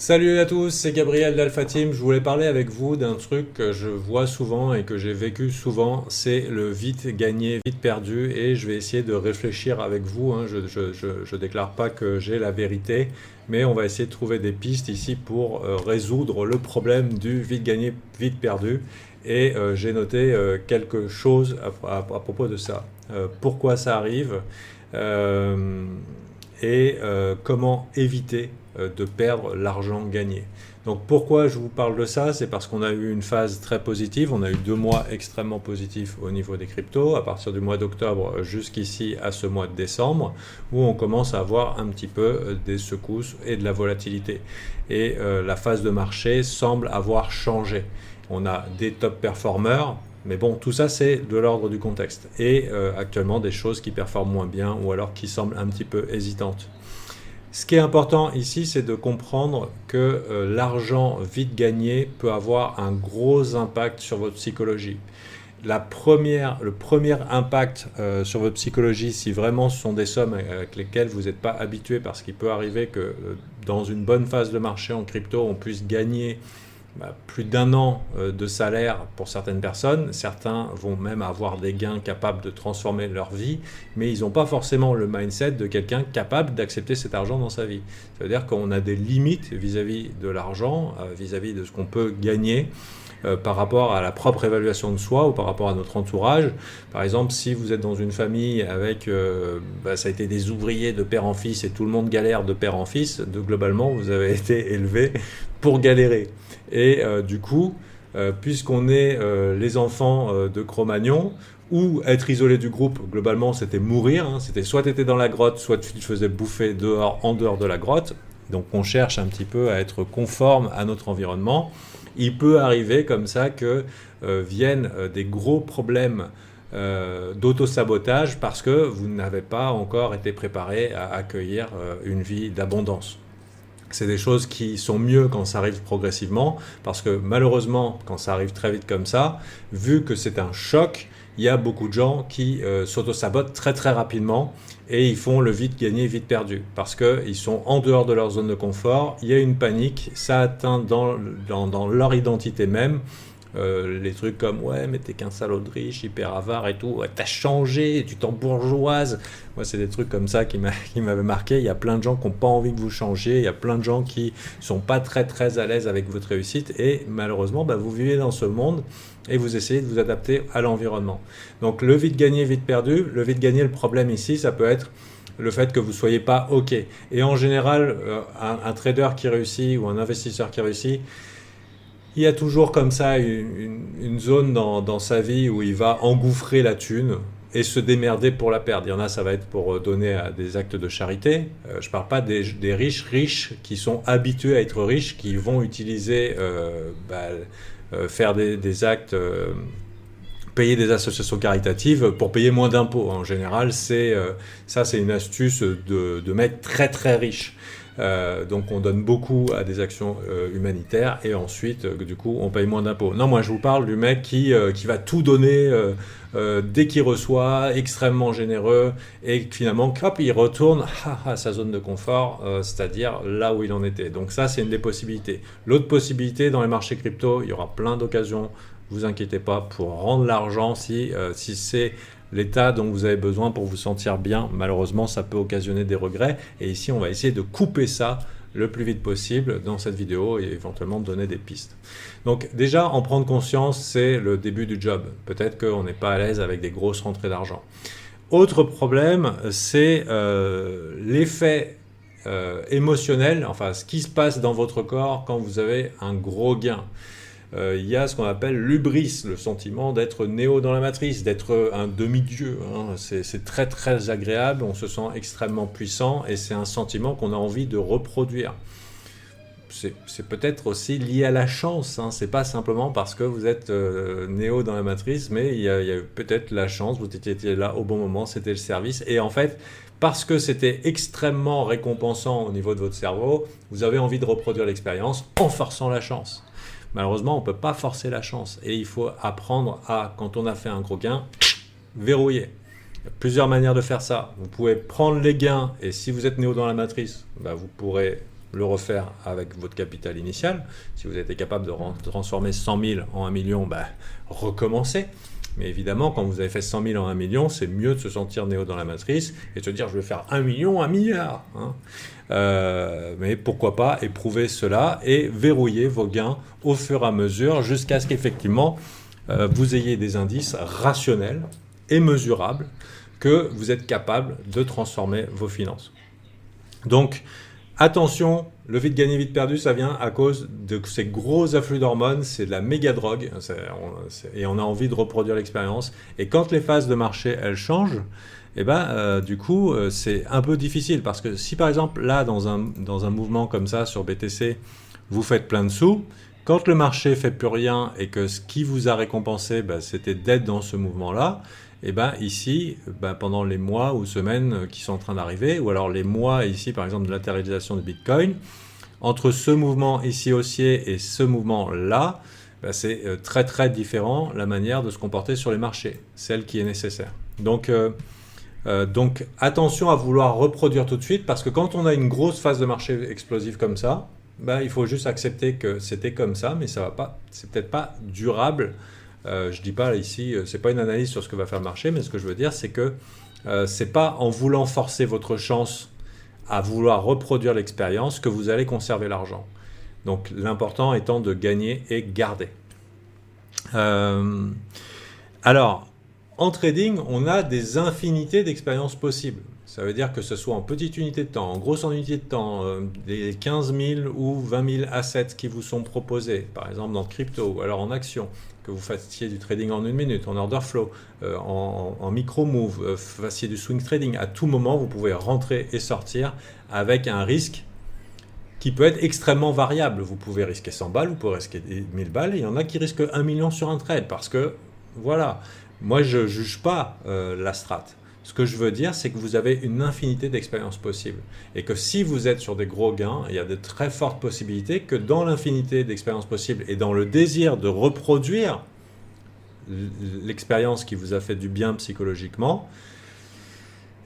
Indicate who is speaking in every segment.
Speaker 1: Salut à tous, c'est Gabriel d'Alpha Team. Je voulais parler avec vous d'un truc que je vois souvent et que j'ai vécu souvent, c'est le vite gagné, vite perdu. Et je vais essayer de réfléchir avec vous, hein. Je déclare pas que j'ai la vérité, mais on va essayer de trouver des pistes ici pour résoudre le problème du vite gagné, vite perdu. Et j'ai noté quelque chose à propos de ça. Pourquoi ça arrive euh, et comment éviter de perdre l'argent gagné. Donc pourquoi je vous parle de ça? C'est parce qu'on a eu une phase très positive, on a eu 2 mois extrêmement positifs au niveau des cryptos, à partir du mois d'octobre jusqu'ici à ce mois de décembre, où on commence à avoir un petit peu des secousses et de la volatilité. Et la phase de marché semble avoir changé. On a des top performers, mais bon, tout ça c'est de l'ordre du contexte. Et actuellement des choses qui performent moins bien ou alors qui semblent un petit peu hésitantes. Ce qui est important ici, c'est de comprendre que l'argent vite gagné peut avoir un gros impact sur votre psychologie. Le premier impact sur votre psychologie, si vraiment ce sont des sommes avec lesquelles vous n'êtes pas habitué, parce qu'il peut arriver que dans une bonne phase de marché en crypto, on puisse gagner plus d'1 an de salaire pour certaines personnes. Certains vont même avoir des gains capables de transformer leur vie, mais ils n'ont pas forcément le mindset de quelqu'un capable d'accepter cet argent dans sa vie. Ça veut dire qu'on a des limites vis-à-vis de l'argent, vis-à-vis de ce qu'on peut gagner par rapport à la propre évaluation de soi ou par rapport à notre entourage. Par exemple, si vous êtes dans une famille avec, ça a été des ouvriers de père en fils et tout le monde galère de père en fils, globalement, vous avez été élevé pour galérer. Et du coup, puisqu'on est les enfants de Cro-Magnon, ou être isolé du groupe, globalement, c'était mourir. Hein. C'était soit tu étais dans la grotte, soit tu te faisais bouffer dehors, en dehors de la grotte. Donc on cherche un petit peu à être conforme à notre environnement. Il peut arriver comme ça que viennent des gros problèmes d'auto-sabotage parce que vous n'avez pas encore été préparé à accueillir une vie d'abondance. C'est des choses qui sont mieux quand ça arrive progressivement, parce que malheureusement, quand ça arrive très vite comme ça, vu que c'est un choc, il y a beaucoup de gens qui s'auto-sabotent très très rapidement et ils font le vite gagné, vite perdu, parce qu'ils sont en dehors de leur zone de confort, il y a une panique, ça atteint dans leur identité même. Les trucs comme ouais mais t'es qu'un salaud de riche hyper avare et tout, ouais, t'as changé, tu t'embourgeoises. Moi c'est des trucs comme ça qui m'avaient marqué. Il y a plein de gens qui n'ont pas envie que vous changiez, il y a plein de gens qui sont pas très très à l'aise avec votre réussite et malheureusement vous vivez dans ce monde et vous essayez de vous adapter à l'environnement. Donc le vite gagné vite perdu, le vite gagné, le problème ici ça peut être le fait que vous ne soyez pas OK. Et en général, un trader qui réussit ou un investisseur qui réussit, il y a toujours comme ça une zone dans sa vie où il va engouffrer la thune et se démerder pour la perdre. Il y en a, ça va être pour donner à des actes de charité. Je ne parle pas des riches qui sont habitués à être riches, qui vont utiliser, faire des actes, payer des associations caritatives pour payer moins d'impôts. En général, c'est une astuce de mecs très très riches. Donc on donne beaucoup à des actions humanitaires et ensuite du coup on paye moins d'impôts. Non, moi je vous parle du mec qui va tout donner dès qu'il reçoit, extrêmement généreux et finalement hop, il retourne à sa zone de confort, c'est-à-dire là où il en était. Donc ça c'est une des possibilités. L'autre possibilité dans les marchés crypto, il y aura plein d'occasions, vous inquiétez pas, pour rendre l'argent si c'est l'état dont vous avez besoin pour vous sentir bien. Malheureusement, ça peut occasionner des regrets. Et ici, on va essayer de couper ça le plus vite possible dans cette vidéo et éventuellement donner des pistes. Donc déjà, en prendre conscience, c'est le début du job. Peut-être qu'on n'est pas à l'aise avec des grosses rentrées d'argent. Autre problème, c'est l'effet émotionnel, enfin ce qui se passe dans votre corps quand vous avez un gros gain. Il y a ce qu'on appelle l'hubris, le sentiment d'être Néo dans la matrice, d'être un demi-dieu. Hein. C'est très très agréable, on se sent extrêmement puissant et c'est un sentiment qu'on a envie de reproduire. C'est peut-être aussi lié à la chance, hein. C'est pas simplement parce que vous êtes Néo dans la matrice, mais il y a peut-être la chance, vous étiez là au bon moment, c'était le service. Et en fait, parce que c'était extrêmement récompensant au niveau de votre cerveau, vous avez envie de reproduire l'expérience en forçant la chance. Malheureusement, on ne peut pas forcer la chance et il faut apprendre à, quand on a fait un gros gain, verrouiller. Il y a plusieurs manières de faire ça. Vous pouvez prendre les gains et si vous êtes Néo dans la matrice, vous pourrez le refaire avec votre capital initial. Si vous êtes capable de transformer 100 000 en 1 million, recommencez. Mais évidemment, quand vous avez fait 100 000 en 1 million, c'est mieux de se sentir Néo dans la matrice et de se dire je vais faire 1 million, 1 milliard. Mais pourquoi pas éprouver cela et verrouiller vos gains au fur et à mesure jusqu'à ce qu'effectivement vous ayez des indices rationnels et mesurables que vous êtes capable de transformer vos finances. Donc, attention, le vite gagné, vite perdu, ça vient à cause de ces gros afflux d'hormones, c'est de la méga drogue, et on a envie de reproduire l'expérience. Et quand les phases de marché, elles changent, du coup, c'est un peu difficile, parce que si par exemple, là, dans un mouvement comme ça, sur BTC, vous faites plein de sous, quand le marché fait plus rien, et que ce qui vous a récompensé, c'était d'être dans ce mouvement-là, ici, pendant les mois ou semaines qui sont en train d'arriver, ou alors les mois ici, par exemple, de latéralisation de Bitcoin, entre ce mouvement ici haussier et ce mouvement-là, c'est très très différent la manière de se comporter sur les marchés, celle qui est nécessaire. Donc attention à vouloir reproduire tout de suite, parce que quand on a une grosse phase de marché explosive comme ça, il faut juste accepter que c'était comme ça, mais ça va pas, c'est peut-être pas durable. Je dis pas ici, c'est pas une analyse sur ce que va faire le marché, mais ce que je veux dire, c'est que c'est pas en voulant forcer votre chance à vouloir reproduire l'expérience que vous allez conserver l'argent. Donc l'important étant de gagner et garder. Alors, en trading, on a des infinités d'expériences possibles. Ça veut dire que ce soit en petite unité de temps, en grosse unité de temps, des 15 000 ou 20 000 assets qui vous sont proposés, par exemple dans le crypto ou alors en action, que vous fassiez du trading en 1 minute, en order flow, en micro-move, fassiez du swing trading. À tout moment, vous pouvez rentrer et sortir avec un risque qui peut être extrêmement variable. Vous pouvez risquer 100 balles, vous pouvez risquer 1000 balles, et il y en a qui risquent 1 million sur un trade, parce que, voilà, moi je ne juge pas la strat. Ce que je veux dire, c'est que vous avez une infinité d'expériences possibles. Et que si vous êtes sur des gros gains, il y a de très fortes possibilités que dans l'infinité d'expériences possibles et dans le désir de reproduire l'expérience qui vous a fait du bien psychologiquement,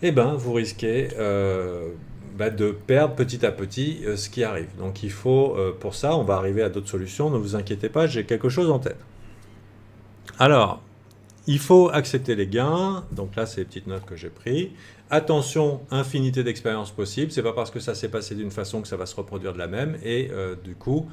Speaker 1: vous risquez de perdre petit à petit ce qui arrive. Donc il faut, pour ça, on va arriver à d'autres solutions. Ne vous inquiétez pas, j'ai quelque chose en tête. Alors, il faut accepter les gains. Donc là, c'est les petites notes que j'ai prises. Attention, infinité d'expériences possibles. C'est pas parce que ça s'est passé d'une façon que ça va se reproduire de la même. Et du coup,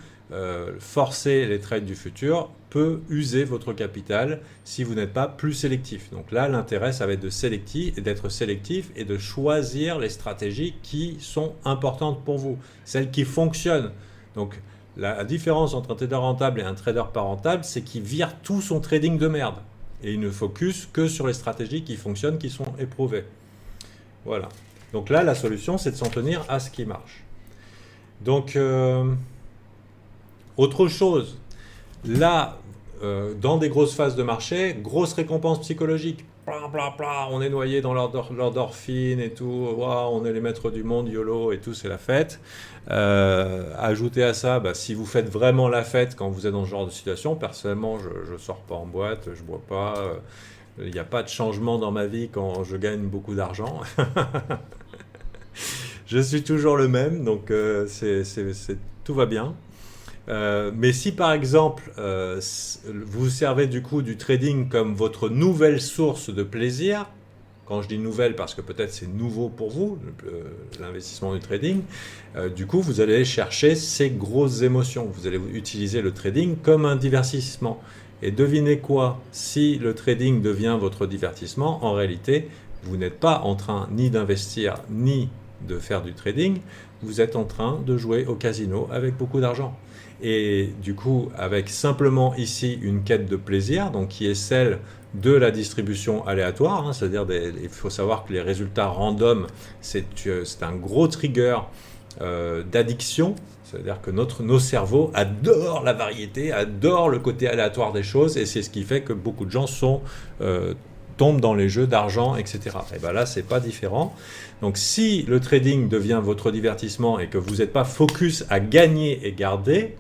Speaker 1: forcer les trades du futur peut user votre capital si vous n'êtes pas plus sélectif. Donc là, l'intérêt, ça va être d'être sélectif et de choisir les stratégies qui sont importantes pour vous, celles qui fonctionnent. Donc la différence entre un trader rentable et un trader pas rentable, c'est qu'il vire tout son trading de merde. Et il ne focus que sur les stratégies qui fonctionnent, qui sont éprouvées. Voilà. Donc là, la solution, c'est de s'en tenir à ce qui marche. Donc, autre chose. Là, dans des grosses phases de marché, grosse récompense psychologique. On est noyé dans l'endorphine et tout. Wow, on est les maîtres du monde, YOLO et tout, c'est la fête. Ajoutez à ça, si vous faites vraiment la fête quand vous êtes dans ce genre de situation, personnellement, je ne sors pas en boîte, je ne bois pas. Il n'y a pas de changement dans ma vie quand je gagne beaucoup d'argent. Je suis toujours le même, donc tout va bien. Mais si par exemple vous servez du coup du trading comme votre nouvelle source de plaisir, quand je dis nouvelle parce que peut-être c'est nouveau pour vous, l'investissement du trading, du coup vous allez chercher ces grosses émotions, vous allez utiliser le trading comme un divertissement. Et devinez quoi, si le trading devient votre divertissement, en réalité vous n'êtes pas en train ni d'investir ni de faire du trading, vous êtes en train de jouer au casino avec beaucoup d'argent. Et du coup, avec simplement ici une quête de plaisir, donc qui est celle de la distribution aléatoire, c'est-à-dire il faut savoir que les résultats random, c'est un gros trigger d'addiction, c'est-à-dire que nos cerveaux adorent la variété, adorent le côté aléatoire des choses, et c'est ce qui fait que beaucoup de gens tombent dans les jeux d'argent, etc. Et là, c'est pas différent. Donc, si le trading devient votre divertissement et que vous n'êtes pas focus à gagner et garder,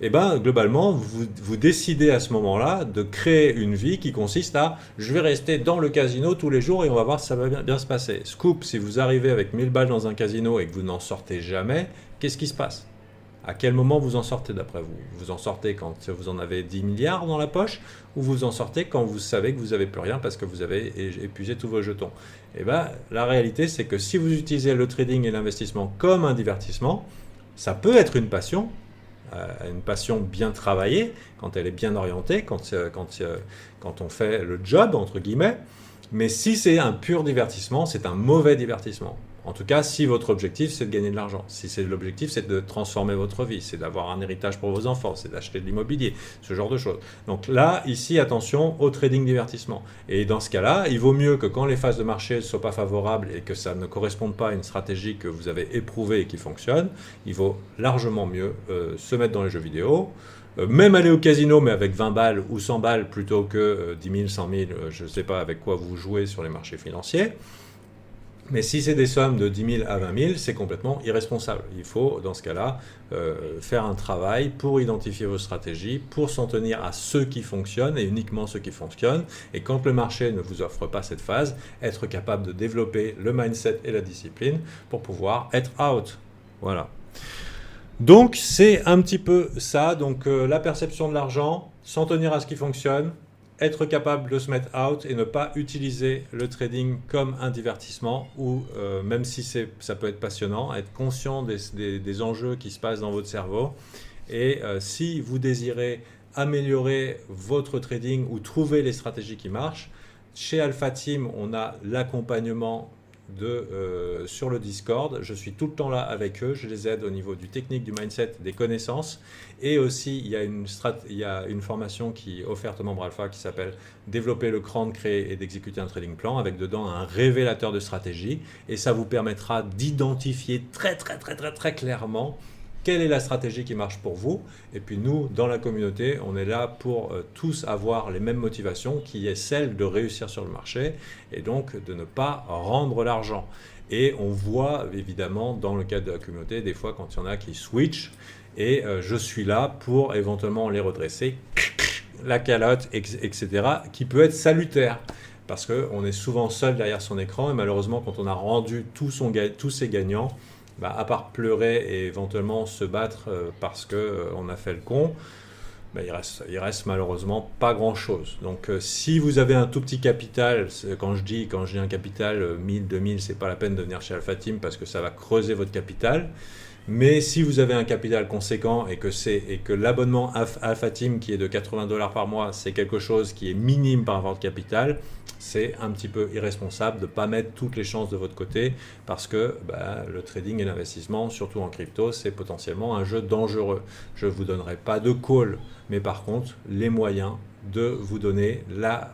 Speaker 1: et ben globalement, vous décidez à ce moment-là de créer une vie qui consiste à je vais rester dans le casino tous les jours et on va voir si ça va bien se passer. Scoop, si vous arrivez avec 1000 balles dans un casino et que vous n'en sortez jamais, qu'est-ce qui se passe? À quel moment vous en sortez d'après vous? Vous en sortez quand vous en avez 10 milliards dans la poche ou vous en sortez quand vous savez que vous n'avez plus rien parce que vous avez épuisé tous vos jetons? Et ben, la réalité, c'est que si vous utilisez le trading et l'investissement comme un divertissement, ça peut être une passion bien travaillée, quand elle est bien orientée, quand on fait le job, entre guillemets. Mais si c'est un pur divertissement, c'est un mauvais divertissement. En tout cas, si votre objectif, c'est de gagner de l'argent. Si l'objectif, c'est de transformer votre vie, c'est d'avoir un héritage pour vos enfants, c'est d'acheter de l'immobilier, ce genre de choses. Donc là, ici, attention au trading divertissement. Et dans ce cas-là, il vaut mieux que quand les phases de marché ne soient pas favorables et que ça ne corresponde pas à une stratégie que vous avez éprouvée et qui fonctionne, il vaut largement mieux se mettre dans les jeux vidéo, même aller au casino, mais avec 20 balles ou 100 balles plutôt que 10 000, 100 000, je ne sais pas avec quoi vous jouez sur les marchés financiers. Mais si c'est des sommes de 10 000 à 20 000, c'est complètement irresponsable. Il faut, dans ce cas-là, faire un travail pour identifier vos stratégies, pour s'en tenir à ceux qui fonctionnent et uniquement ceux qui fonctionnent. Et quand le marché ne vous offre pas cette phase, être capable de développer le mindset et la discipline pour pouvoir être out. Voilà. Donc, c'est un petit peu ça. Donc, la perception de l'argent, s'en tenir à ce qui fonctionne, être capable de se mettre out et ne pas utiliser le trading comme un divertissement ou même si ça peut être passionnant, être conscient des enjeux qui se passent dans votre cerveau. Et si vous désirez améliorer votre trading ou trouver les stratégies qui marchent, chez Alpha Team, on a l'accompagnement sur le Discord. Je suis tout le temps là avec eux, je les aide au niveau du technique, du mindset, des connaissances, et aussi il y a une formation qui est offerte aux membres Alpha qui s'appelle développer le cran de créer et d'exécuter un trading plan, avec dedans un révélateur de stratégie, et ça vous permettra d'identifier très clairement quelle est la stratégie qui marche pour vous. Et puis nous, dans la communauté, on est là pour tous avoir les mêmes motivations, qui est celle de réussir sur le marché et donc de ne pas rendre l'argent. Et on voit évidemment dans le cadre de la communauté, des fois quand il y en a qui switchent, et je suis là pour éventuellement les redresser, la calotte, etc., qui peut être salutaire. Parce qu'on est souvent seul derrière son écran et malheureusement quand on a rendu tous ses gagnants, à part pleurer et éventuellement se battre parce qu'on a fait le con, il reste malheureusement pas grand-chose. Donc si vous avez un tout petit capital, quand je dis un capital 1000, 2000, c'est pas la peine de venir chez Alpha Team parce que ça va creuser votre capital. Mais si vous avez un capital conséquent et que l'abonnement Alpha Team qui est de 80 $ par mois, c'est quelque chose qui est minime par rapport au capital, c'est un petit peu irresponsable de ne pas mettre toutes les chances de votre côté parce que le trading et l'investissement, surtout en crypto, c'est potentiellement un jeu dangereux. Je ne vous donnerai pas de call, mais par contre, les moyens de vous donner la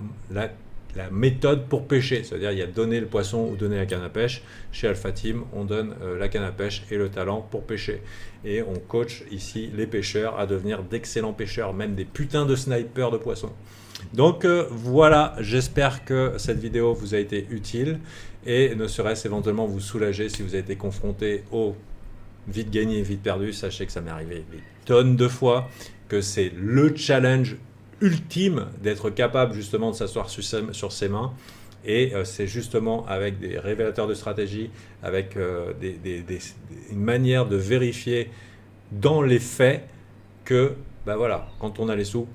Speaker 1: méthode pour pêcher, c'est-à-dire il y a donner le poisson ou donner la canne à pêche. Chez Alpha Team, on donne la canne à pêche et le talent pour pêcher. Et on coach ici les pêcheurs à devenir d'excellents pêcheurs, même des putains de snipers de poissons. Donc voilà, j'espère que cette vidéo vous a été utile et ne serait-ce éventuellement vous soulager si vous avez été confronté au vite gagné, vite perdu. Sachez que ça m'est arrivé des tonnes de fois, que c'est le challenge ultime d'être capable justement de s'asseoir sur ses mains, et c'est justement avec des révélateurs de stratégie, avec une manière de vérifier dans les faits que voilà, quand on a les sous,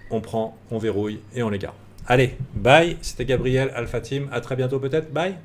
Speaker 1: on prend, on verrouille et on les garde. Allez, bye, c'était Gabriel, Alpha Team, à très bientôt peut-être, bye.